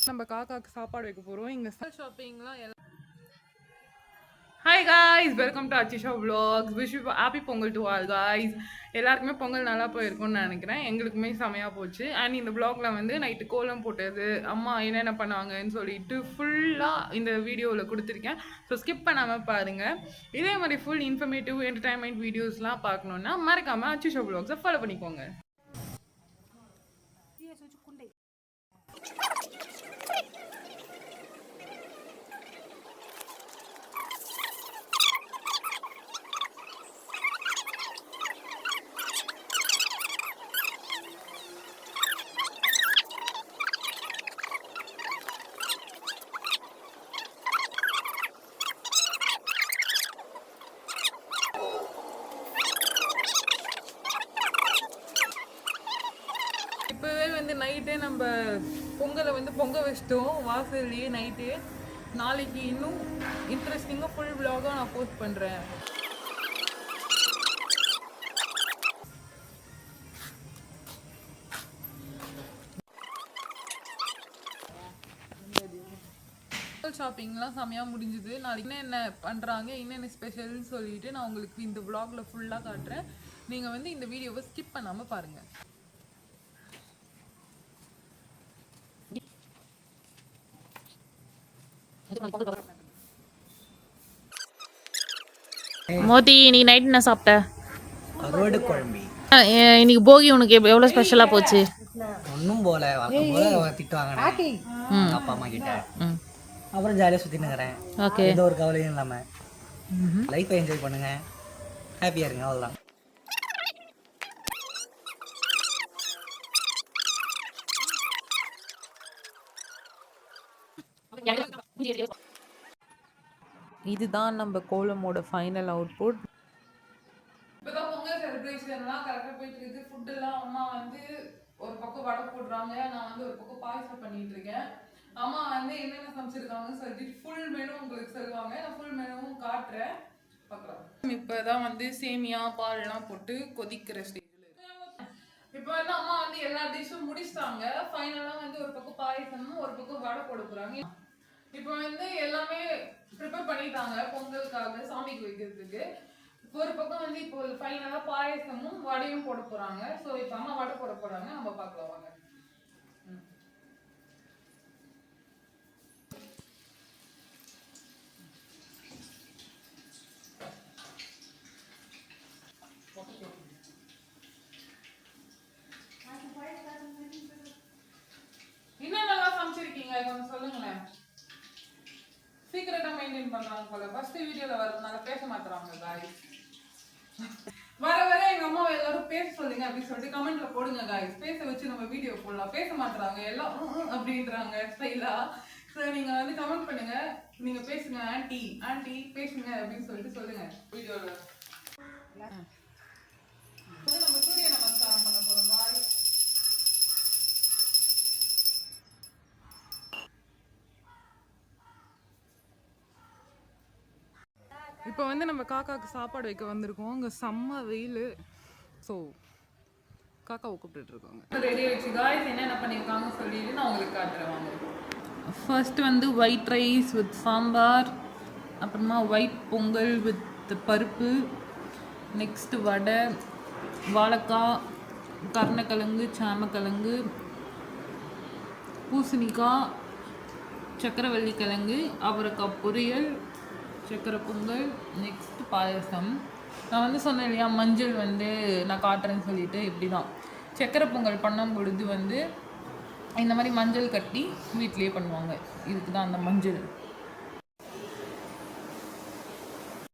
நம்ம காக்காக்கு சாப்பாடு வைக்க போறோம். இங்க ஷாப்பிங்லாம் எல்லாம். Hi guys, welcome to Achisha vlogs. Wish you happy Pongal to all guys. எல்லாருக்குமே பொங்கல் நல்லா போயிருக்கும்னு நினைக்கிறேன். எங்களுக்குமே செமையாக போச்சு. அண்ட் இந்த vlogல வந்து நைட்டு கோலம் போட்டது, அம்மா என்னென்ன பண்ணாங்கன்னு சொல்லிட்டு ஃபுல்லாக இந்த வீடியோவில் கொடுத்துருக்கேன். ஸோ ஸ்கிப் பண்ணாமல் பாருங்கள். இதே மாதிரி ஃபுல் இன்ஃபர்மேட்டிவ் என்டர்டைன்மெண்ட் வீடியோஸ்லாம் பார்க்கணுன்னா மறக்காமல் அச்சிஷா vlogs ஃபாலோ பண்ணிக்கோங்க. இப்போவே வந்து நைட்டே நம்ம பொங்கலை வந்து பொங்க வச்சிட்டோம் வாசல்லையே நைட்டே. நாளைக்கு இன்னும் இன்ட்ரெஸ்டிங்காக ஃபுல் vlog-ஆ நான் போஸ்ட் பண்ணுறேன். ஷாப்பிங்லாம் செம்மையாக முடிஞ்சுது. நாளைக்கு என்ன பண்ணுறாங்க, என்னென்ன ஸ்பெஷல்னு சொல்லிட்டு நான் உங்களுக்கு இந்த vlog-ல ஃபுல்லாக காட்டுறேன். நீங்கள் வந்து இந்த வீடியோவை ஸ்கிப் பண்ணாமல் பாருங்கள். மோதி, இன்னைக்கு நைட் என்ன சாப்பிட்ட? ரோடு குழம்பி. இன்னைக்கு போகி உனக்கு எவ்வளோ ஸ்பெஷலாக போச்சு? ஒன்றும் போல வழக்கம் போல திட்டுவாங்க அப்பா அம்மா கிட்ட. அப்புறம் ஜாலியாக சுற்றின்னு இருக்கிறேன். ஓகே, எந்த ஒரு கவலையும் இல்லாமல் லைஃப்பை என்ஜாய் பண்ணுங்க, ஹாப்பியாக இருங்க, அவ்வளோதான். இதுதான் நம்ம கோலமோட ஃபைனல் அவுட்புட். இப்போதான் பொங்கல் செலிப்ரேஷன்லாம் கரெக்டாக போயிட்டு இருக்கு. ஃபுட்டெல்லாம் அம்மா வந்து ஒரு பக்கம் வடை போடுறாங்க, நான் வந்து ஒரு பக்கம் பாயசம் பண்ணிட்டு இருக்கேன். அம்மா வந்து என்னென்ன சமைச்சிருக்காங்கன்னு சொல்லிட்டு ஃபுல் மெனு உங்களுக்கு சொல்லுவாங்க. நான் ஃபுல் மெனுவும் காட்டுறேன், பார்க்கலாம். இப்போதான் வந்து சேமியா பால்லாம் போட்டு கொதிக்கிற ஸ்டேஜில் இருக்கு. இப்போ வந்து அம்மா வந்து எல்லா டிஷ்ஷும் முடிச்சிட்டாங்க. ஃபைனலாக வந்து ஒரு பக்கம் பாயசமும் ஒரு பக்கம் வடை போட போகிறாங்க. இப்போ வந்து எல்லாமே ப்ரிப்பேர் பண்ணிட்டாங்க பொங்கலுக்காக சாமிக்கு வைக்கிறதுக்கு. ஒரு பக்கம் வந்து இப்போ ஃபைனலாக பாயசமும் வடையும் போட போகிறாங்க. ஸோ இப்போ அம்மா வடை போட போகிறாங்க, நம்ம பார்க்கலாம் வாங்க. என்னென்னலாம் சமைச்சிருக்கீங்க கொஞ்சம் சொல்லுங்களேன். சீக்கிரட்டா மெயின்டைன் பண்றாங்க போல. ஃபர்ஸ்ட் வீடியோல வரதுனால பேச மாட்டாங்க गाइस. வர வர எங்க அம்மா எல்லாரும் பேச சொல்லுங்க அப்படி சொல்லிட்டு கமெண்ட்ல போடுங்க गाइस. பேச வச்சு நம்ம வீடியோ போடலாம். பேச மாட்டாங்க எல்லாம் அப்படின்றாங்க ஸ்டைலா. சோ நீங்க வந்து கமெண்ட் பண்ணுங்க, நீங்க பேசுங்க ஆன்ட்டி ஆன்ட்டி பேசுங்க அப்படின்னு சொல்லிட்டு சொல்லுங்க வீடியோல. நம்ம சூரிய நமஸ்காரம் பண்ண போறோம் गाइस. இப்போ வந்து நம்ம காக்காவுக்கு சாப்பாடு வைக்க வந்திருக்கோம். அங்கே செம்ம வெயில். ஸோ காக்காவை கூப்பிட்டு இருக்காங்க. ரெடி ஆயிடுச்சு காய்ஸ். என்னென்ன பண்ணியிருக்காங்கன்னு சொல்லிட்டு நான் உங்களுக்கு காட்டுறேன் வாங்க. ஃபர்ஸ்ட் வந்து ஒயிட் ரைஸ் வித் சாம்பார், அப்புறமா ஒயிட் பொங்கல் வித் பருப்பு, நெக்ஸ்ட் வடை, வாழைக்காய், கருணக்கிழங்கு, சாமக்கிழங்கு, பூசணிக்காய், சக்கரவள்ளி கிழங்கு, அவரைக்காய் பொரியல், சக்கரை பொங்கல், நெக்ஸ்ட் பாயசம். நான் வந்து சொன்னேன் இல்லையா மஞ்சள் வந்து நான் காட்டுறேன்னு சொல்லிட்டு. இப்படி தான் சக்கரை பொங்கல் பண்ணும் பொழுது வந்து இந்த மாதிரி மஞ்சள் கட்டி வீட்டிலேயே பண்ணுவாங்க. இதுக்கு தான் அந்த மஞ்சள்.